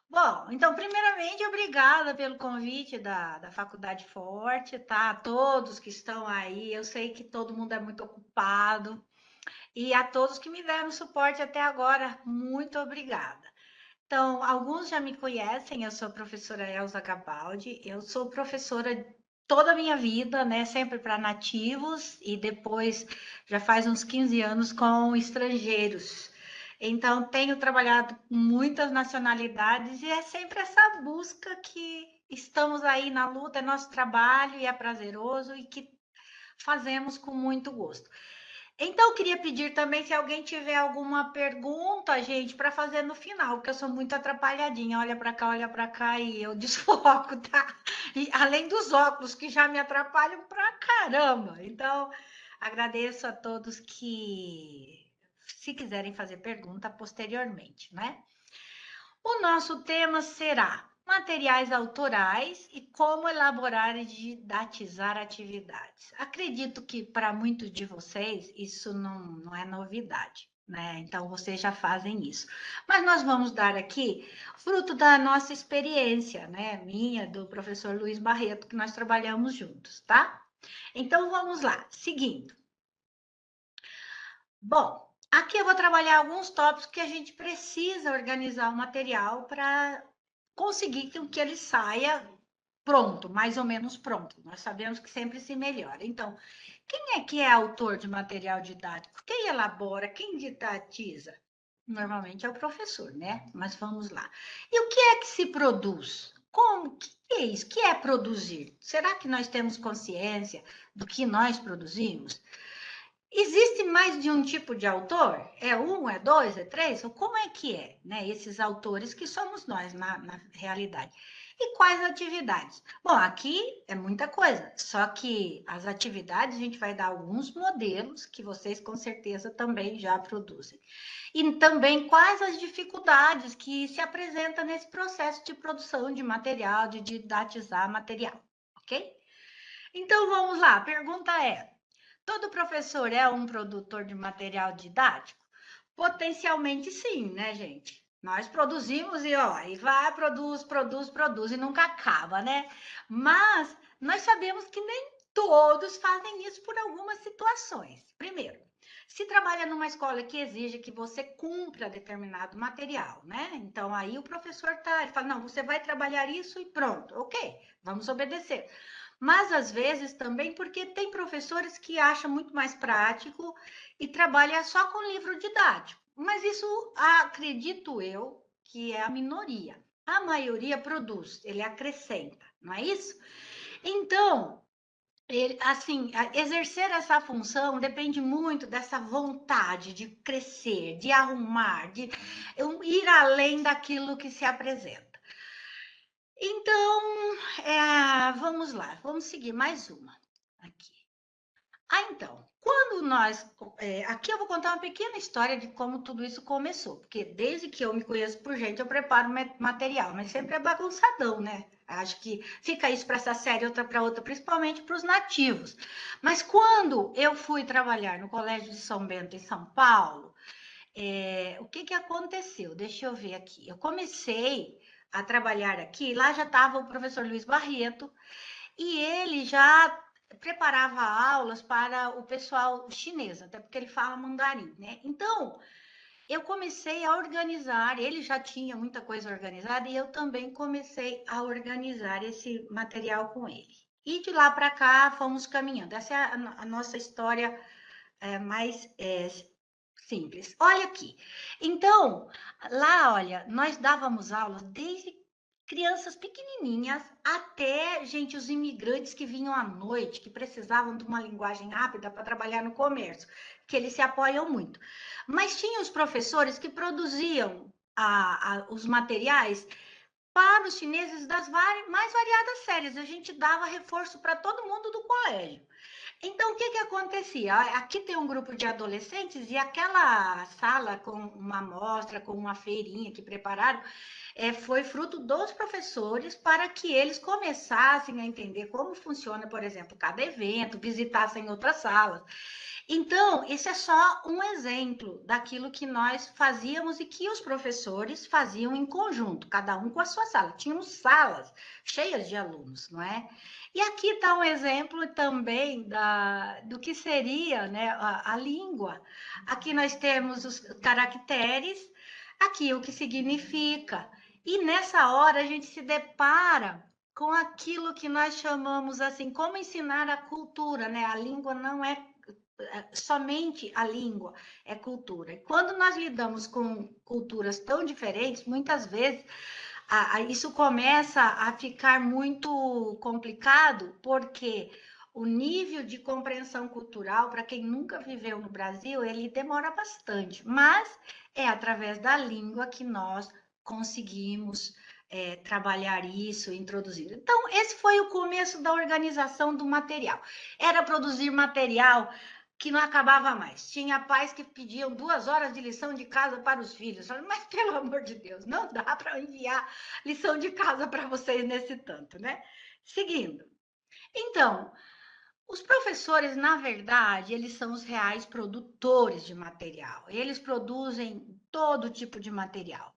Bom, então, primeiramente, obrigada pelo convite da Faculdade Forte, tá? A todos que estão aí, eu sei que todo mundo é muito ocupado, e a todos que me deram suporte até agora, muito obrigada. Então, alguns já me conhecem, eu sou a professora Elza Gabaldi, eu sou professora toda a minha vida, né? Sempre para nativos, e depois já faz uns 15 anos com estrangeiros. Então, tenho trabalhado com muitas nacionalidades e é sempre essa busca que estamos aí na luta, é nosso trabalho e é prazeroso e que fazemos com muito gosto. Então, eu queria pedir também se alguém tiver alguma pergunta, gente, para fazer no final, porque eu sou muito atrapalhadinha, olha para cá e eu desfoco, tá? E além dos óculos que já me atrapalham pra caramba. Então, agradeço a todos que, se quiserem fazer pergunta posteriormente, né? O nosso tema será materiais autorais e como elaborar e didatizar atividades. Acredito que para muitos de vocês isso não é novidade, né? Então vocês já fazem isso. Mas nós vamos dar aqui fruto da nossa experiência, né? Minha, do professor Luiz Barreto, que nós trabalhamos juntos, tá? Então vamos lá, seguindo. Bom, aqui eu vou trabalhar alguns tópicos que a gente precisa organizar o material para conseguir que ele saia pronto, mais ou menos pronto. Nós sabemos que sempre se melhora. Então, quem é que é autor de material didático? Quem elabora? Quem didatiza? Normalmente é o professor, né? Mas vamos lá. E o que é que se produz? Como? Que é isso? O que é produzir? Será que nós temos consciência do que nós produzimos? Existe mais de um tipo de autor? É um, é dois, é três? Ou como é que é, né? Esses autores que somos nós na realidade. E quais atividades? Bom, aqui é muita coisa, só que as atividades a gente vai dar alguns modelos que vocês com certeza também já produzem. E também quais as dificuldades que se apresentam nesse processo de produção de material, de didatizar material, ok? Então vamos lá, a pergunta é: todo professor é um produtor de material didático? Potencialmente sim, né, gente? Nós produzimos e ó, e vai, produz e nunca acaba, né? Mas nós sabemos que nem todos fazem isso por algumas situações. Primeiro, se trabalha numa escola que exige que você cumpra determinado material, né? Então aí o professor tá, ele fala, não, você vai trabalhar isso e pronto, ok, vamos obedecer. Mas às vezes também porque tem professores que acham muito mais prático e trabalha só com livro didático. Mas isso acredito eu que é a minoria. A maioria produz, ele acrescenta, não é isso? Então, ele, assim, exercer essa função depende muito dessa vontade de crescer, de arrumar, de ir além daquilo que se apresenta. Então, vamos lá, vamos seguir mais uma aqui. Então, quando nós. Aqui eu vou contar uma pequena história de como tudo isso começou, porque desde que eu me conheço por gente, eu preparo material, mas sempre é bagunçadão, né? Acho que fica isso para essa série, outra para outra, principalmente para os nativos. Mas quando eu fui trabalhar no Colégio de São Bento, em São Paulo, o que aconteceu? Deixa eu ver aqui. Eu comecei a trabalhar aqui, lá já estava o professor Luiz Barreto, e ele já preparava aulas para o pessoal chinês, até porque ele fala mandarim, né? Então, eu comecei a organizar, ele já tinha muita coisa organizada e eu também comecei a organizar esse material com ele. E de lá para cá fomos caminhando. Essa é a nossa história mais simples. Olha aqui. Então, lá, olha, nós dávamos aulas desde crianças pequenininhas até, gente, os imigrantes que vinham à noite, que precisavam de uma linguagem rápida para trabalhar no comércio, que eles se apoiam muito. Mas tinha os professores que produziam os materiais para os chineses das mais variadas séries. A gente dava reforço para todo mundo do colégio. Então, o que que acontecia? Aqui tem um grupo de adolescentes e aquela sala com uma amostra, com uma feirinha que prepararam, foi fruto dos professores para que eles começassem a entender como funciona, por exemplo, cada evento, visitassem outras salas. Então, esse é só um exemplo daquilo que nós fazíamos e que os professores faziam em conjunto, cada um com a sua sala. Tínhamos salas cheias de alunos, não é? E aqui está um exemplo também do que seria, né, a língua. Aqui nós temos os caracteres, aqui o que significa. E nessa hora a gente se depara com aquilo que nós chamamos assim, como ensinar a cultura, né? A língua não é somente a língua, é cultura. E quando nós lidamos com culturas tão diferentes, muitas vezes isso começa a ficar muito complicado, porque o nível de compreensão cultural, para quem nunca viveu no Brasil, ele demora bastante, mas é através da língua que nós conseguimos trabalhar isso, introduzir. Então, esse foi o começo da organização do material. Era produzir material que não acabava mais. Tinha pais que pediam 2 horas de lição de casa para os filhos. Mas, pelo amor de Deus, não dá para enviar lição de casa para vocês nesse tanto, né? Seguindo. Então, os professores, na verdade, eles são os reais produtores de material. Eles produzem todo tipo de material.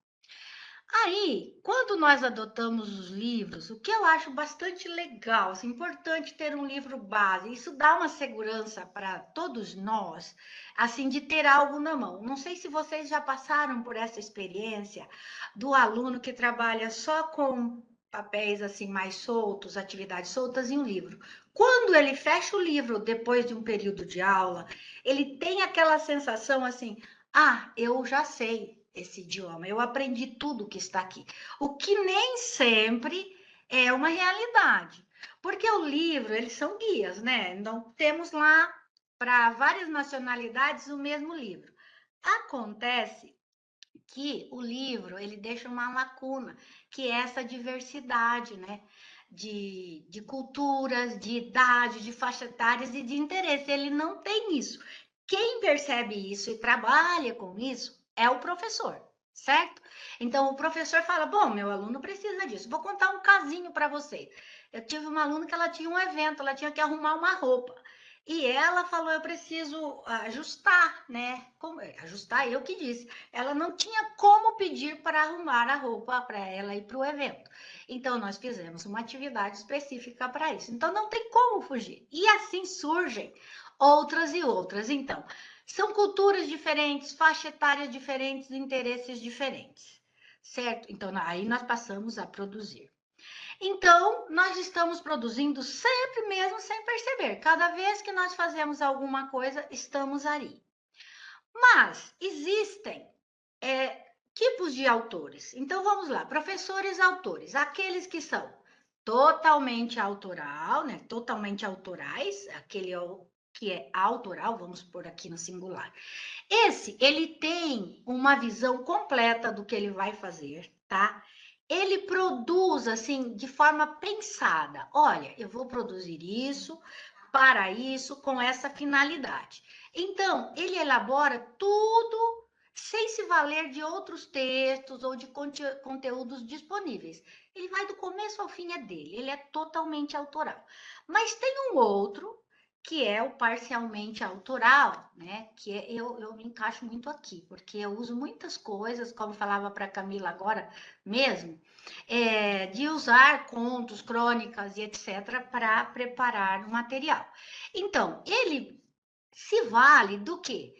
Aí, quando nós adotamos os livros, o que eu acho bastante legal, assim, importante ter um livro base, isso dá uma segurança para todos nós, assim, de ter algo na mão. Não sei se vocês já passaram por essa experiência do aluno que trabalha só com papéis assim mais soltos, atividades soltas em um livro. Quando ele fecha o livro depois de um período de aula, ele tem aquela sensação assim: ah, eu já sei esse idioma, eu aprendi tudo que está aqui. O que nem sempre é uma realidade, porque o livro, eles são guias, né? Então, temos lá para várias nacionalidades o mesmo livro. Acontece que o livro, ele deixa uma lacuna, que é essa diversidade, né? De culturas, de idade, de faixa etárias e de interesse. Ele não tem isso. Quem percebe isso e trabalha com isso é o professor, certo? Então, o professor fala: bom, meu aluno precisa disso. Vou contar um casinho para vocês. Eu tive uma aluna que ela tinha um evento, ela tinha que arrumar uma roupa. E ela falou: eu preciso ajustar, né? Ajustar, eu que disse. Ela não tinha como pedir para arrumar a roupa para ela ir para o evento. Então, nós fizemos uma atividade específica para isso. Então, não tem como fugir. E assim surgem outras e outras. Então, são culturas diferentes, faixa etária diferentes, interesses diferentes, certo? Então, aí nós passamos a produzir. Então, nós estamos produzindo sempre mesmo sem perceber. Cada vez que nós fazemos alguma coisa, estamos ali. Mas existem tipos de autores. Então, vamos lá. Professores autores, aqueles que são totalmente autoral, né? Totalmente autorais, aquele que é autoral, vamos pôr aqui no singular. Ele tem uma visão completa do que ele vai fazer, tá? Ele produz, assim, de forma pensada. Olha, eu vou produzir isso, para isso, com essa finalidade. Então, ele elabora tudo sem se valer de outros textos ou de conteúdos disponíveis. Ele vai do começo ao fim, é dele, ele é totalmente autoral. Mas tem um outro que é o parcialmente autoral, né? Que eu me encaixo muito aqui, porque eu uso muitas coisas, como falava para a Camila agora mesmo, de usar contos, crônicas e etc. para preparar o material. Então, ele se vale do quê?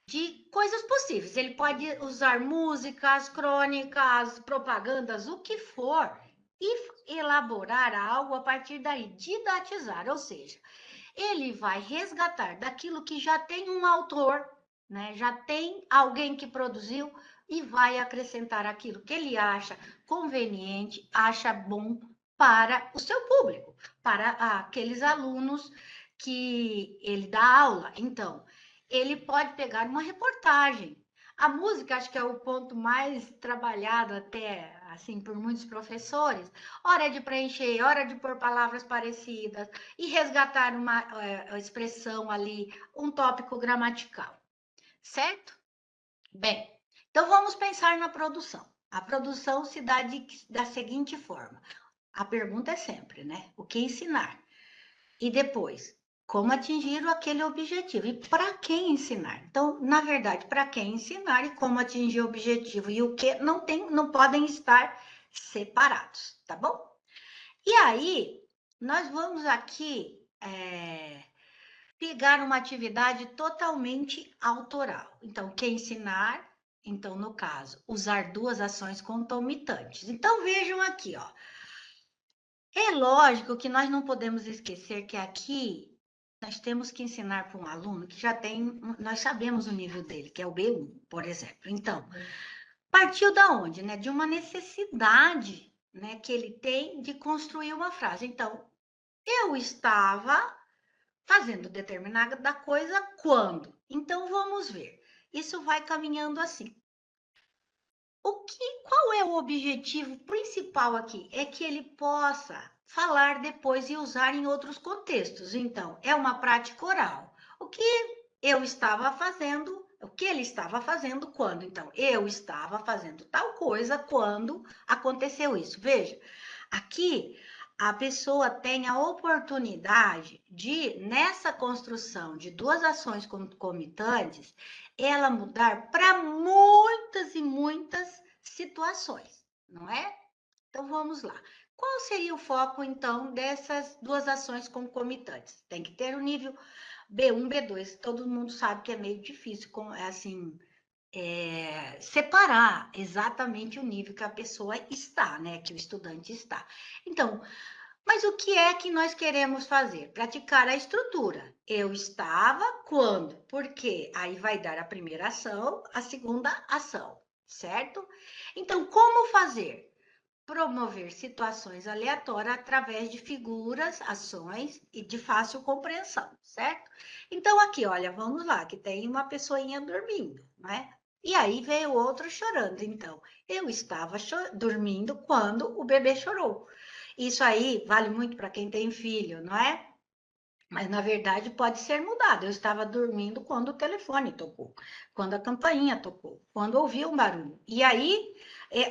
De coisas possíveis. Ele pode usar músicas, crônicas, propagandas, o que for, e elaborar algo a partir daí, didatizar, ou seja, ele vai resgatar daquilo que já tem um autor, né? Já tem alguém que produziu e vai acrescentar aquilo que ele acha conveniente, acha bom para o seu público, para aqueles alunos que ele dá aula. Então, ele pode pegar uma reportagem. A música, acho que é o ponto mais trabalhado até, assim, por muitos professores. Hora de preencher, hora de pôr palavras parecidas e resgatar uma expressão ali, um tópico gramatical, certo? Bem, então vamos pensar na produção. A produção se dá da seguinte forma: a pergunta é sempre, né? O que ensinar? E depois, como atingir aquele objetivo e para quem ensinar. Então, na verdade, para quem ensinar e como atingir o objetivo e o que não podem estar separados, tá bom? E aí, nós vamos aqui pegar uma atividade totalmente autoral. Então, quem ensinar, então, no caso, usar duas ações concomitantes. Então, vejam aqui, ó. É lógico que nós não podemos esquecer que aqui nós temos que ensinar para um aluno que já tem, nós sabemos o nível dele, que é o B1, por exemplo. Então, partiu da onde, né? De uma necessidade, né, que ele tem de construir uma frase. Então, eu estava fazendo determinada coisa quando? Então, vamos ver. Isso vai caminhando assim. Qual é o objetivo principal aqui? É que ele possa falar depois e usar em outros contextos. Então, é uma prática oral. O que eu estava fazendo, o que ele estava fazendo quando? Então, eu estava fazendo tal coisa quando aconteceu isso. Veja, aqui a pessoa tem a oportunidade de, nessa construção de duas ações concomitantes, ela mudar para muitas e muitas situações, não é? Então vamos lá. Qual seria o foco, então, dessas duas ações concomitantes? Tem que ter o nível B1, B2. Todo mundo sabe que é meio difícil, assim, separar exatamente o nível que a pessoa está, né? Que o estudante está. Então, mas o que é que nós queremos fazer? Praticar a estrutura. Eu estava quando? Porque aí vai dar a primeira ação, a segunda ação, certo? Então, como fazer? Promover situações aleatórias através de figuras, ações e de fácil compreensão, certo? Então, aqui, olha, vamos lá, que tem uma pessoinha dormindo, né? E aí veio outro chorando. Então, eu estava dormindo quando o bebê chorou. Isso aí vale muito para quem tem filho, não é? Mas, na verdade, pode ser mudado. Eu estava dormindo quando o telefone tocou, quando a campainha tocou, quando ouvi um barulho. E aí,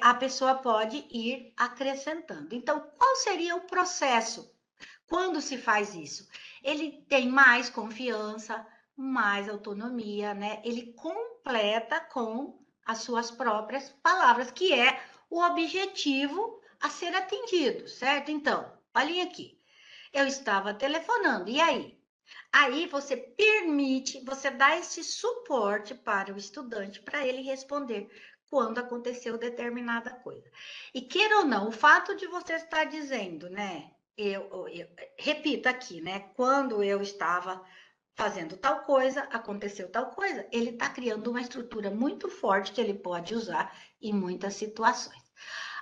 a pessoa pode ir acrescentando. Então, qual seria o processo quando se faz isso? Ele tem mais confiança, mais autonomia, né? Ele completa com as suas próprias palavras, que é o objetivo a ser atingido, certo? Então, olhem aqui. Eu estava telefonando, e aí? Aí você permite, você dá esse suporte para o estudante, para ele responder quando aconteceu determinada coisa. E queira ou não, o fato de você estar dizendo, né? Repita aqui, né? Quando eu estava fazendo tal coisa, aconteceu tal coisa, ele está criando uma estrutura muito forte que ele pode usar em muitas situações.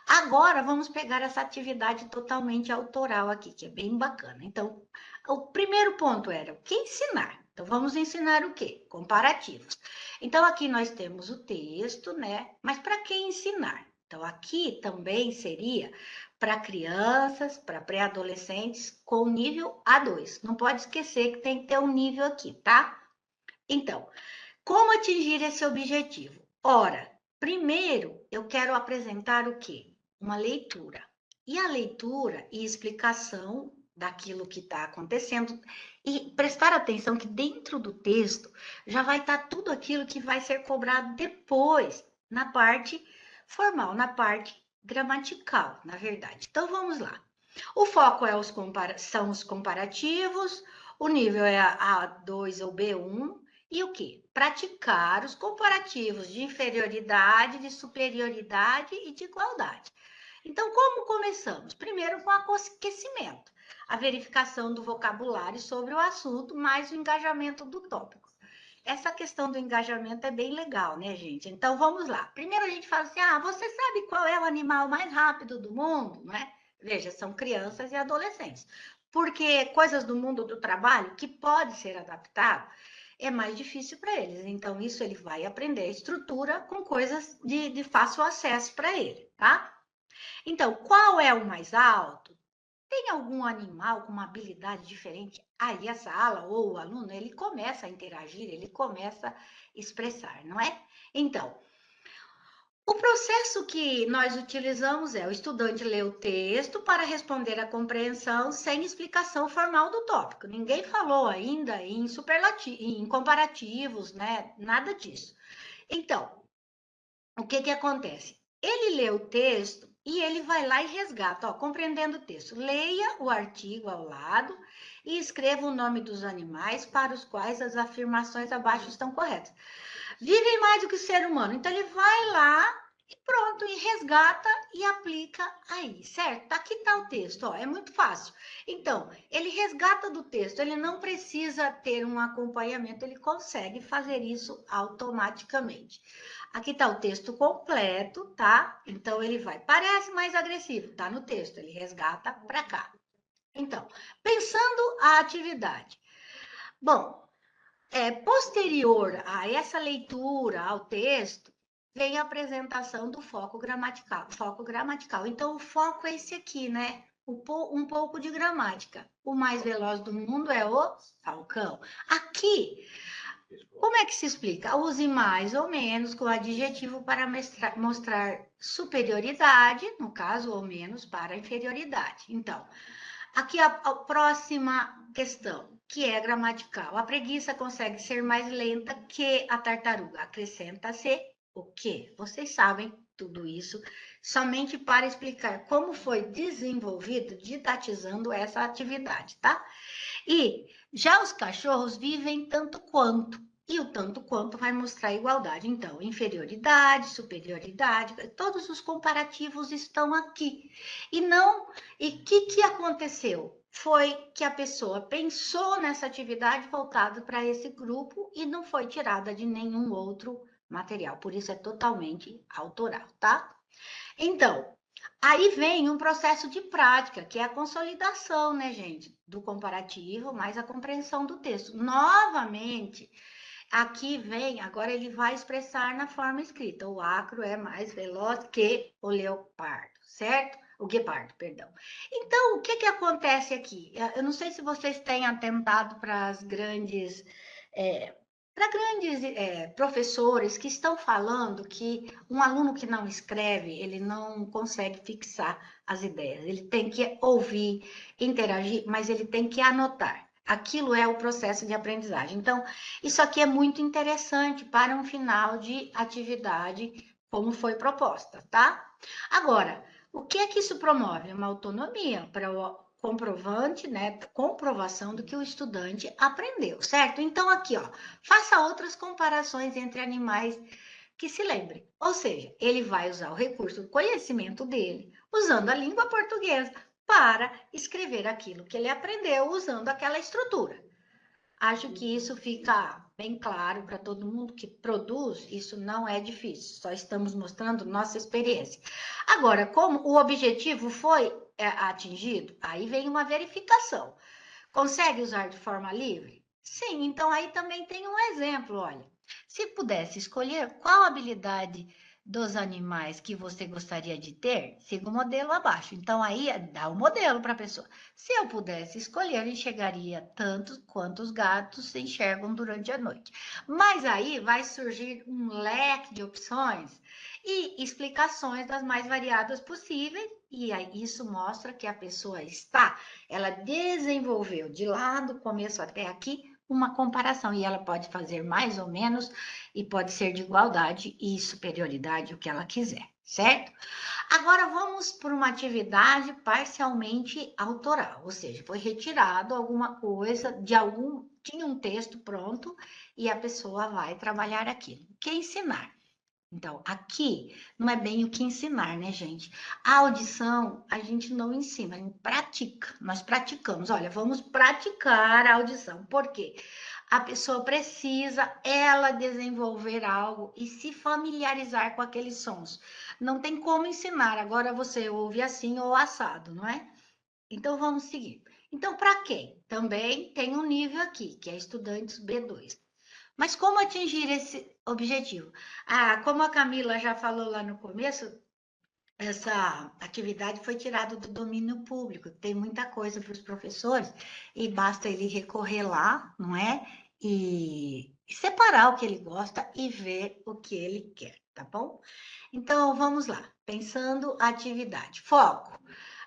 Agora, vamos pegar essa atividade totalmente autoral aqui, que é bem bacana. Então, o primeiro ponto era o que ensinar. Então, vamos ensinar o quê? Comparativos. Então, aqui nós temos o texto, né? Mas para que ensinar? Então, aqui também seria para crianças, para pré-adolescentes com nível A2. Não pode esquecer que tem que ter um nível aqui, tá? Então, como atingir esse objetivo? Ora, primeiro eu quero apresentar o quê? Uma leitura. E a leitura e explicação daquilo que está acontecendo e prestar atenção que dentro do texto já vai estar tudo aquilo que vai ser cobrado depois, na parte formal, na parte gramatical, na verdade. Então vamos lá. O foco são os comparativos, o nível é A2 ou B1, e o quê? Praticar os comparativos de inferioridade, de superioridade e de igualdade. Então, como começamos? Primeiro com aquecimento, a verificação do vocabulário sobre o assunto, mais o engajamento do tópico. Essa questão do engajamento é bem legal, né, gente? Então, vamos lá. Primeiro a gente fala assim, você sabe qual é o animal mais rápido do mundo, não é? Veja, são crianças e adolescentes. Porque coisas do mundo do trabalho que pode ser adaptado, é mais difícil para eles. Então, isso ele vai aprender a estrutura com coisas de fácil acesso para ele, tá? Então, qual é o mais alto? Tem algum animal com uma habilidade diferente? Aí a sala ou o aluno, ele começa a interagir, ele começa a expressar, não é? Então, O processo que nós utilizamos é o estudante lê o texto para responder à compreensão sem explicação formal do tópico. Ninguém falou ainda em em comparativos, né? Nada disso. Então, o que que acontece? Ele lê o texto e ele vai lá e resgata, ó, compreendendo o texto. Leia o artigo ao lado e escreva o nome dos animais para os quais as afirmações abaixo estão corretas. Vivem mais do que o ser humano. Então, ele vai lá e pronto, e resgata e aplica aí, certo? Aqui está o texto, ó, é muito fácil. Então, ele resgata do texto, ele não precisa ter um acompanhamento, ele consegue fazer isso automaticamente. Aqui está o texto completo, tá? Então, ele vai, parece mais agressivo, tá no texto, ele resgata para cá. Então, pensando a atividade. Bom, posterior a essa leitura, ao texto, vem a apresentação do foco gramatical. Foco gramatical. Então, o foco é esse aqui, né? Um pouco de gramática. O mais veloz do mundo é o falcão. Aqui, como é que se explica? Use mais ou menos com adjetivo para mostrar superioridade, no caso, ou menos para inferioridade. Então, aqui a próxima questão, que é gramatical. A preguiça consegue ser mais lenta que a tartaruga. Acrescenta-se o quê? Vocês sabem tudo isso, somente para explicar como foi desenvolvido, didatizando essa atividade, tá? E já os cachorros vivem tanto quanto. E o tanto quanto vai mostrar igualdade. Então, inferioridade, superioridade, todos os comparativos estão aqui. E não. E o que aconteceu? Foi que a pessoa pensou nessa atividade voltada para esse grupo e não foi tirada de nenhum outro material. Por isso é totalmente autoral, tá? Então, aí vem um processo de prática, que é a consolidação, né, gente? Do comparativo, mais a compreensão do texto. Novamente, aqui vem, agora ele vai expressar na forma escrita. O acro é mais veloz que o leopardo, certo? O guepardo, perdão. Então, o que que acontece aqui? Eu não sei se vocês têm atentado para as grandes... para grandes professores que estão falando que um aluno que não escreve, ele não consegue fixar as ideias. Ele tem que ouvir, interagir, mas ele tem que anotar. Aquilo é o processo de aprendizagem. Então, isso aqui é muito interessante para um final de atividade, como foi proposta, tá? Agora, o que é que isso promove? Uma autonomia para o comprovante, né? Comprovação do que o estudante aprendeu, certo? Então, aqui, ó, faça outras comparações entre animais que se lembre. Ou seja, ele vai usar o recurso do conhecimento dele, usando a língua portuguesa, para escrever aquilo que ele aprendeu usando aquela estrutura. Acho que isso fica bem claro para todo mundo que produz, isso não é difícil, só estamos mostrando nossa experiência. Agora, como o objetivo foi atingido, aí vem uma verificação. Consegue usar de forma livre? Sim, então aí também tem um exemplo, olha. Se pudesse escolher qual habilidade dos animais que você gostaria de ter, siga o modelo abaixo. Então aí dá o modelo para a pessoa. Se eu pudesse escolher, enxergaria tanto quanto os gatos se enxergam durante a noite. Mas aí vai surgir um leque de opções e explicações das mais variadas possíveis, e aí isso mostra que a pessoa ela desenvolveu de lá do começo até aqui uma comparação, e ela pode fazer mais ou menos, e pode ser de igualdade e superioridade, o que ela quiser, certo? Agora vamos para uma atividade parcialmente autoral, ou seja, foi retirado alguma coisa de algum, tinha um texto pronto e a pessoa vai trabalhar aquilo. O que ensinar? Então, aqui não é bem o que ensinar, né, gente? A audição a gente não ensina, a gente pratica, nós praticamos. Olha, vamos praticar a audição. Por quê? A pessoa precisa ela desenvolver algo e se familiarizar com aqueles sons. Não tem como ensinar, agora você ouve assim ou assado, não é? Então, vamos seguir. Então, para quem? Também tem um nível aqui, que é estudantes B2. Mas como atingir esse objetivo? Como a Camila já falou lá no começo, essa atividade foi tirada do domínio público. Tem muita coisa para os professores e basta ele recorrer lá, não é? E separar o que ele gosta e ver o que ele quer, tá bom? Então, vamos lá. Pensando a atividade. Foco.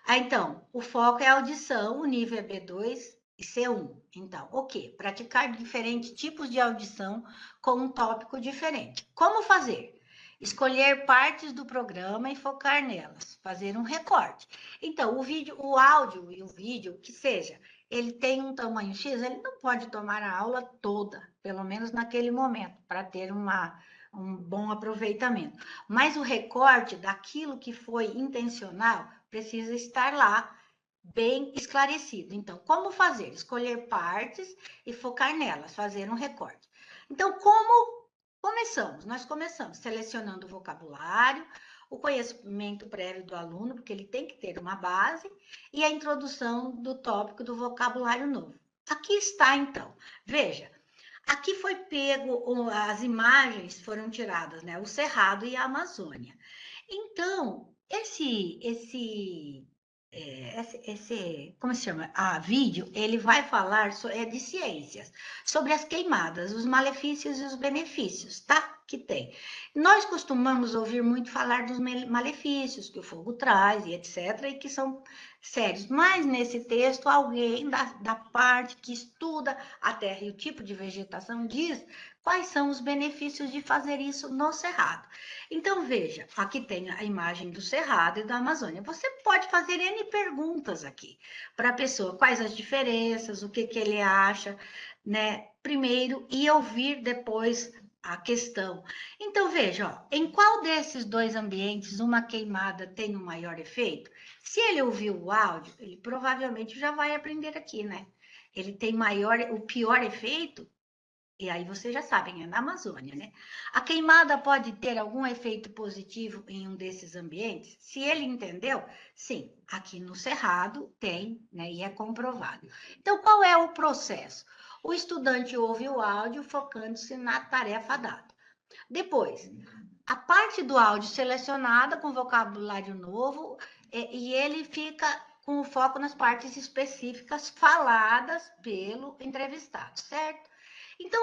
Então, o foco é a audição, o nível é B2 e C1. Então, o quê? Praticar diferentes tipos de audição com um tópico diferente. Como fazer? Escolher partes do programa e focar nelas. Fazer um recorte. Então, o vídeo, o áudio e o vídeo, que seja, ele tem um tamanho X, ele não pode tomar a aula toda, pelo menos naquele momento, para ter um bom aproveitamento. Mas o recorte daquilo que foi intencional precisa estar lá bem esclarecido. Então, como fazer? Escolher partes e focar nelas, fazer um recorte. Então, como começamos? Nós começamos selecionando o vocabulário, o conhecimento prévio do aluno, porque ele tem que ter uma base, e a introdução do tópico do vocabulário novo. Aqui está, então. Veja, aqui foi pego, as imagens foram tiradas, né? O Cerrado e a Amazônia. Então, como se chama? Vídeo, ele vai falar de ciências, sobre as queimadas, os malefícios e os benefícios, tá? Que tem. Nós costumamos ouvir muito falar dos malefícios que o fogo traz e etc., e que são sérios. Mas nesse texto, alguém da parte que estuda a terra e o tipo de vegetação diz quais são os benefícios de fazer isso no Cerrado. Então, veja, aqui tem a imagem do Cerrado e da Amazônia. Você pode fazer N perguntas aqui para a pessoa, quais as diferenças, o que ele acha, né? Primeiro, e ouvir depois a questão. Então, veja, ó, em qual desses dois ambientes uma queimada tem um maior efeito? Se ele ouviu o áudio, ele provavelmente já vai aprender aqui, né? Ele tem o pior efeito. E aí vocês já sabem, é na Amazônia, né? A queimada pode ter algum efeito positivo em um desses ambientes? Se ele entendeu, sim, aqui no Cerrado tem, né? E é comprovado. Então, qual é o processo? O estudante ouve o áudio focando-se na tarefa dada. Depois, a parte do áudio selecionada com vocabulário novo, e ele fica com o foco nas partes específicas faladas pelo entrevistado, certo? Então,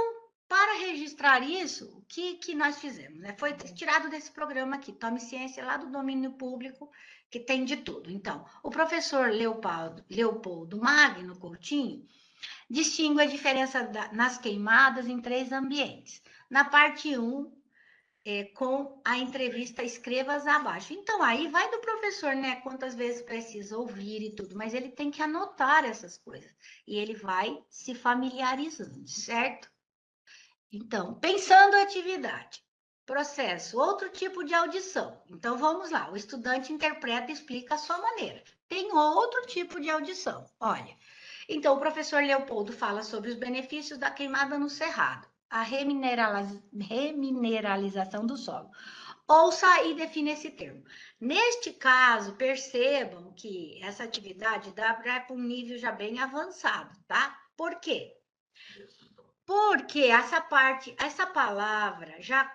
para registrar isso, o que nós fizemos? Né? Foi tirado desse programa aqui, Tome Ciência, lá do domínio público, que tem de tudo. Então, o professor Leopoldo Magno Coutinho distingue a diferença nas queimadas em 3 ambientes. Na parte 1, com a entrevista escrevas abaixo. Então, aí vai do professor, né? Quantas vezes precisa ouvir e tudo, mas ele tem que anotar essas coisas. E ele vai se familiarizando, certo? Então, pensando a atividade. Processo, outro tipo de audição. Então, vamos lá. O estudante interpreta e explica a sua maneira. Tem outro tipo de audição. Olha, então o professor Leopoldo fala sobre os benefícios da queimada no cerrado, a remineralização do solo. Ouça e define esse termo. Neste caso, percebam que essa atividade dá para um nível já bem avançado, tá? Por quê? Porque essa palavra já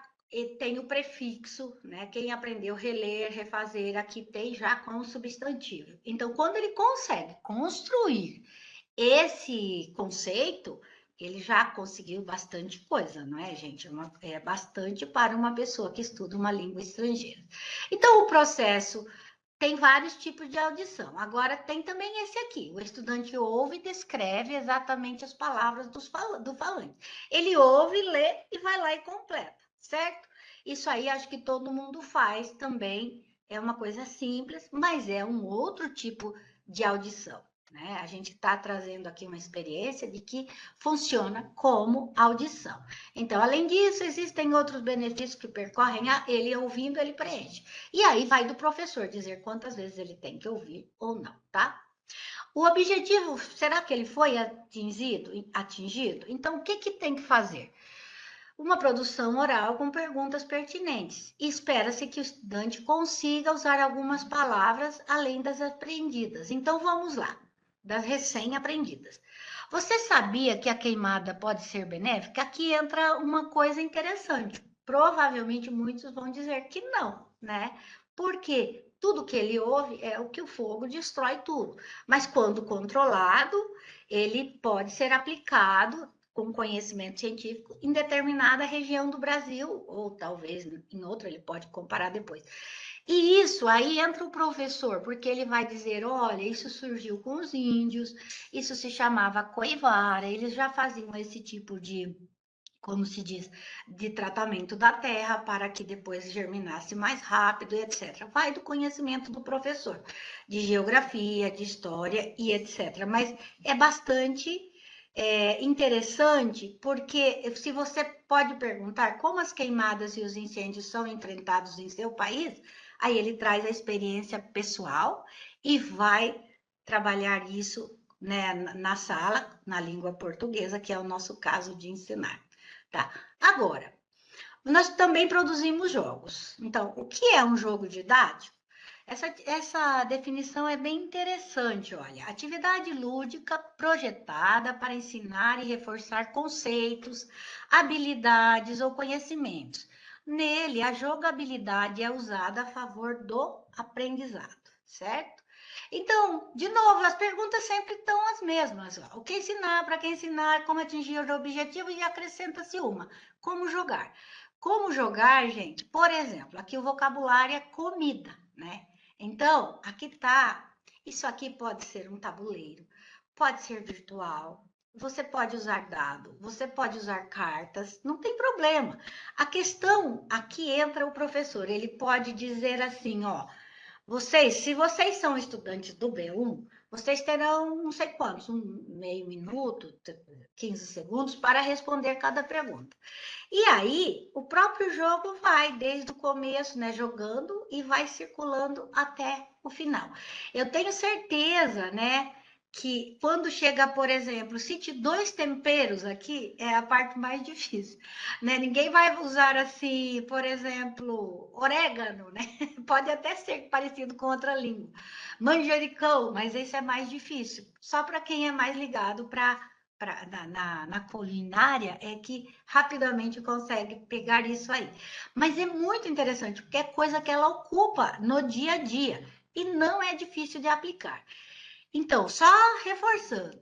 tem o prefixo, né? Quem aprendeu reler, refazer, aqui tem já com o substantivo. Então, quando ele consegue construir esse conceito, ele já conseguiu bastante coisa, não é, gente? É bastante para uma pessoa que estuda uma língua estrangeira. Então, o processo tem vários tipos de audição. Agora, tem também esse aqui. O estudante ouve e descreve exatamente as palavras do falante. Ele ouve, lê e vai lá e completa, certo? Isso aí acho que todo mundo faz também. É uma coisa simples, mas é um outro tipo de audição. Né? A gente está trazendo aqui uma experiência de que funciona como audição. Então, além disso, existem outros benefícios que percorrem ele ouvindo, ele preenche. E aí vai do professor dizer quantas vezes ele tem que ouvir ou não, tá? O objetivo, será que ele foi atingido? Então, o que tem que fazer? Uma produção oral com perguntas pertinentes. Espera-se que o estudante consiga usar algumas palavras além das aprendidas. Então, vamos lá, das recém-aprendidas. Você sabia que a queimada pode ser benéfica? Aqui entra uma coisa interessante. Provavelmente muitos vão dizer que não, né? Porque tudo que ele ouve é o que o fogo destrói tudo. Mas quando controlado, ele pode ser aplicado com conhecimento científico em determinada região do Brasil, ou talvez em outra, ele pode comparar depois. E isso aí entra o professor, porque ele vai dizer: olha, isso surgiu com os índios, isso se chamava coivara, eles já faziam esse tipo de, como se diz, de tratamento da terra para que depois germinasse mais rápido, etc. Vai do conhecimento do professor, de geografia, de história e etc. Mas é bastante interessante, porque se você pode perguntar como as queimadas e os incêndios são enfrentados em seu país, aí ele traz a experiência pessoal e vai trabalhar isso, né, na sala, na língua portuguesa, que é o nosso caso de ensinar. Tá? Agora, nós também produzimos jogos. Então, o que é um jogo didático? Essa definição é bem interessante, olha. Atividade lúdica projetada para ensinar e reforçar conceitos, habilidades ou conhecimentos. Nele, a jogabilidade é usada a favor do aprendizado, certo? Então, de novo, as perguntas sempre estão as mesmas. Ó. O que ensinar, para que ensinar, como atingir o objetivo e acrescenta-se uma, como jogar. Como jogar, gente? Por exemplo, aqui o vocabulário é comida, né? Então, aqui tá. Isso aqui pode ser um tabuleiro, pode ser virtual. Você pode usar dado, você pode usar cartas, não tem problema. A questão aqui entra o professor, ele pode dizer assim, ó, se vocês são estudantes do B1, vocês terão não sei quantos, um meio minuto, 15 segundos para responder cada pergunta. E aí, o próprio jogo vai desde o começo, né, jogando e vai circulando até o final. Eu tenho certeza, né, que quando chega, por exemplo, cite 2 temperos aqui, é a parte mais difícil, né? Ninguém vai usar assim, por exemplo, orégano, né? Pode até ser parecido com outra língua. Manjericão, mas esse é mais difícil. Só para quem é mais ligado na culinária é que rapidamente consegue pegar isso aí. Mas é muito interessante, porque é coisa que ela ocupa no dia a dia e não é difícil de aplicar. Então, só reforçando,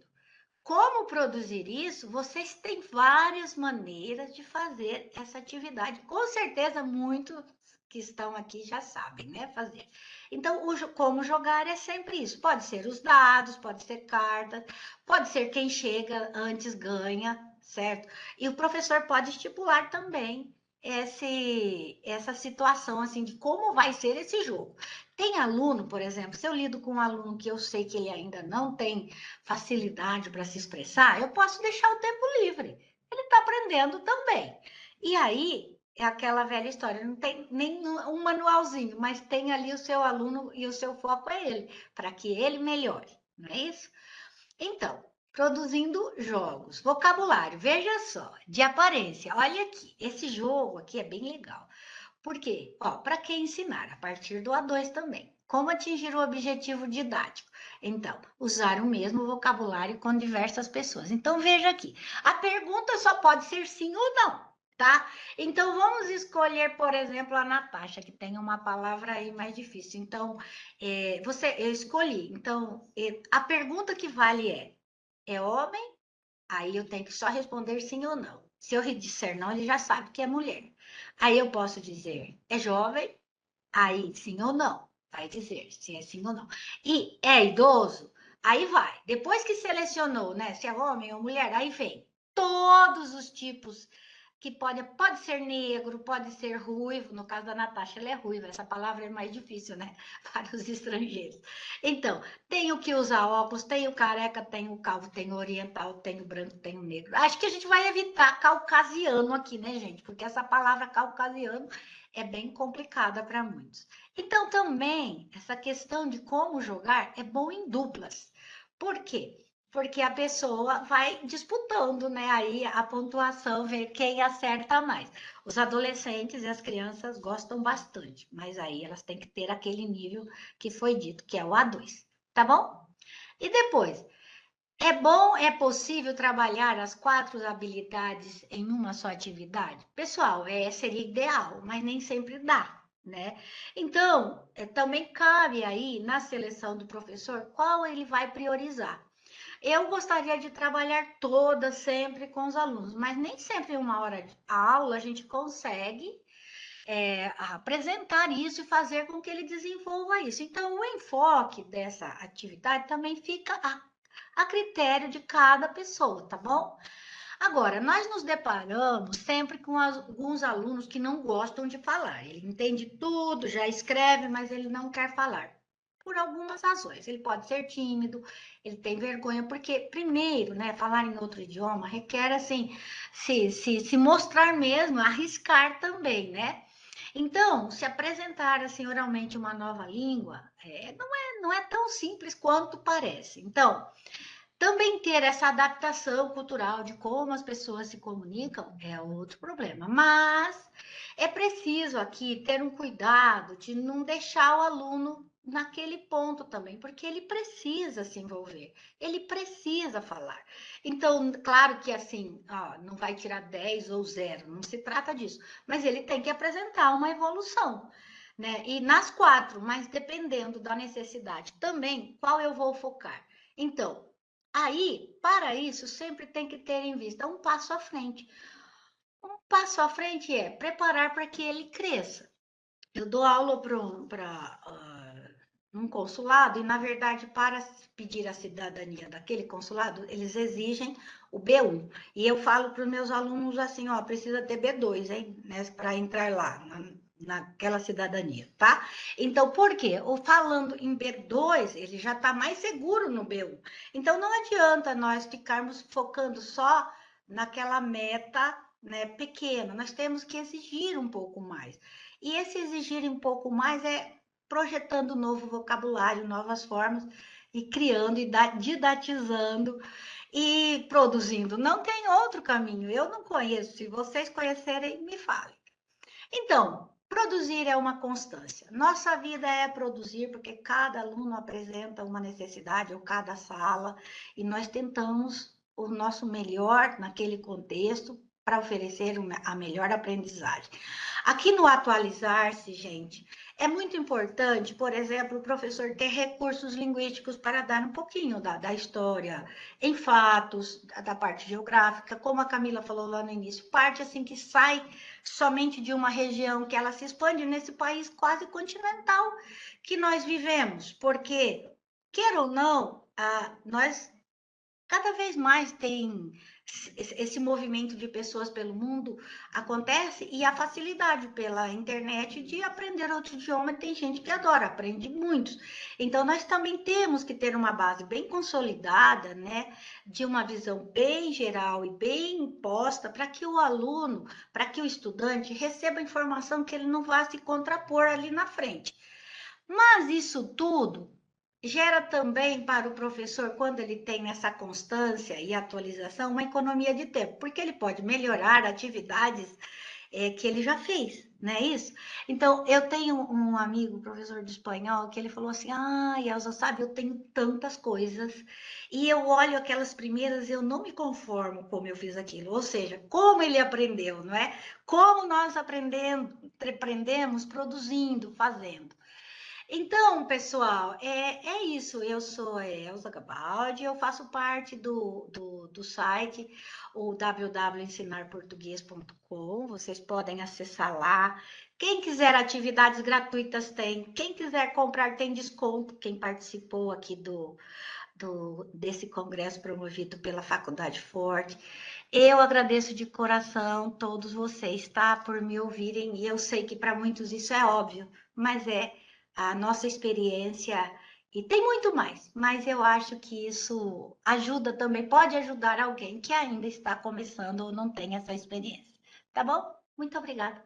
como produzir isso? Vocês têm várias maneiras de fazer essa atividade. Com certeza, muitos que estão aqui já sabem, né, fazer. Então, como jogar é sempre isso. Pode ser os dados, pode ser cartas, pode ser quem chega antes ganha, certo? E o professor pode estipular também essa situação, assim, de como vai ser esse jogo. Tem aluno, por exemplo, se eu lido com um aluno que eu sei que ele ainda não tem facilidade para se expressar, eu posso deixar o tempo livre. Ele está aprendendo também. E aí, é aquela velha história, não tem nem um manualzinho, mas tem ali o seu aluno e o seu foco é ele, para que ele melhore, não é isso? Então, produzindo jogos, vocabulário, veja só, de aparência, olha aqui, esse jogo aqui é bem legal. Por quê? Ó, para quem ensinar, a partir do A2 também. Como atingir o objetivo didático? Então, usar o mesmo vocabulário com diversas pessoas. Então, veja aqui. A pergunta só pode ser sim ou não, tá? Então, vamos escolher, por exemplo, a Natasha, que tem uma palavra aí mais difícil. Então, eu escolhi. Então, a pergunta que vale é homem? Aí eu tenho que só responder sim ou não. Se eu disser não, ele já sabe que é mulher. Aí eu posso dizer, é jovem? Aí sim ou não. Vai dizer se é sim ou não. E é idoso? Aí vai. Depois que selecionou, né, se é homem ou mulher, aí vem todos os tipos que pode ser negro, pode ser ruivo. No caso da Natasha, ela é ruiva. Essa palavra é mais difícil, né, para os estrangeiros. Então, tem o que usa óculos, tem o careca, tem o calvo, tem o oriental, tem o branco, tem o negro. Acho que a gente vai evitar caucasiano aqui, né, gente? Porque essa palavra caucasiano é bem complicada para muitos. Então, também, essa questão de como jogar é bom em duplas. Por quê? Porque a pessoa vai disputando, né? Aí a pontuação, ver quem acerta mais. Os adolescentes e as crianças gostam bastante, mas aí elas têm que ter aquele nível que foi dito, que é o A2, tá bom? E depois, é possível trabalhar as 4 habilidades em uma só atividade? Pessoal, seria ideal, mas nem sempre dá, né? Então, também cabe aí na seleção do professor qual ele vai priorizar. Eu gostaria de trabalhar toda sempre com os alunos, mas nem sempre em uma hora de aula a gente consegue apresentar isso e fazer com que ele desenvolva isso. Então, o enfoque dessa atividade também fica a critério de cada pessoa, tá bom? Agora, nós nos deparamos sempre com alguns alunos que não gostam de falar. Ele entende tudo, já escreve, mas ele não quer falar. Por algumas razões. Ele pode ser tímido, ele tem vergonha, porque, primeiro, né, falar em outro idioma requer, assim, se mostrar mesmo, arriscar também, né? Então, se apresentar, assim, oralmente uma nova língua, não é tão simples quanto parece. Então, também ter essa adaptação cultural de como as pessoas se comunicam é outro problema. Mas é preciso aqui ter um cuidado de não deixar o aluno naquele ponto também, porque ele precisa se envolver, ele precisa falar. Então, claro que assim, não vai tirar 10 ou 0, não se trata disso, mas ele tem que apresentar uma evolução. Né? E nas 4, mas dependendo da necessidade também, qual eu vou focar? Então, aí, para isso, sempre tem que ter em vista um passo à frente. Um passo à frente é preparar para que ele cresça. Eu dou aula para um consulado e, na verdade, para pedir a cidadania daquele consulado, eles exigem o B1. E eu falo para os meus alunos assim, ó, precisa ter B2, hein, né, para entrar lá naquela cidadania, tá? Então, por quê? Ou falando em B2, ele já está mais seguro no B1. Então, não adianta nós ficarmos focando só naquela meta, né, pequena. Nós temos que exigir um pouco mais. E esse exigir um pouco mais é projetando novo vocabulário, novas formas, e criando e didatizando e produzindo. Não tem outro caminho, eu não conheço. Se vocês conhecerem, me falem. Então, produzir é uma constância. Nossa vida é produzir, porque cada aluno apresenta uma necessidade, ou cada sala, e nós tentamos o nosso melhor naquele contexto para oferecer a melhor aprendizagem. Aqui no Atualizar-se, gente, é muito importante, por exemplo, o professor ter recursos linguísticos para dar um pouquinho da história, em fatos, da parte geográfica, como a Camila falou lá no início, parte assim que sai somente de uma região que ela se expande nesse país quase continental que nós vivemos, porque, quer ou não, nós cada vez mais tem esse movimento de pessoas pelo mundo acontece e a facilidade pela internet de aprender outro idioma tem gente que adora, aprende muitos. Então nós também temos que ter uma base bem consolidada, né, de uma visão bem geral e bem imposta para que o aluno, para que o estudante receba informação que ele não vá se contrapor ali na frente. Mas isso tudo gera também para o professor, quando ele tem essa constância e atualização, uma economia de tempo, porque ele pode melhorar atividades que ele já fez, não é isso? Então, eu tenho um amigo, professor de espanhol, que ele falou assim, Elza, sabe, eu tenho tantas coisas, e eu olho aquelas primeiras, eu não me conformo como eu fiz aquilo, ou seja, como ele aprendeu, não é? Como nós aprendemos produzindo, fazendo. Então, pessoal, é isso. Eu sou a Elza Gabaldi, eu faço parte do site, o www.ensinarportuguês.com. Vocês podem acessar lá. Quem quiser atividades gratuitas tem. Quem quiser comprar tem desconto. Quem participou aqui desse congresso promovido pela Faculdade Forte. Eu agradeço de coração todos vocês, tá? Por me ouvirem. E eu sei que para muitos isso é óbvio, mas é a nossa experiência, e tem muito mais, mas eu acho que isso ajuda também, pode ajudar alguém que ainda está começando ou não tem essa experiência. Tá bom? Muito obrigada.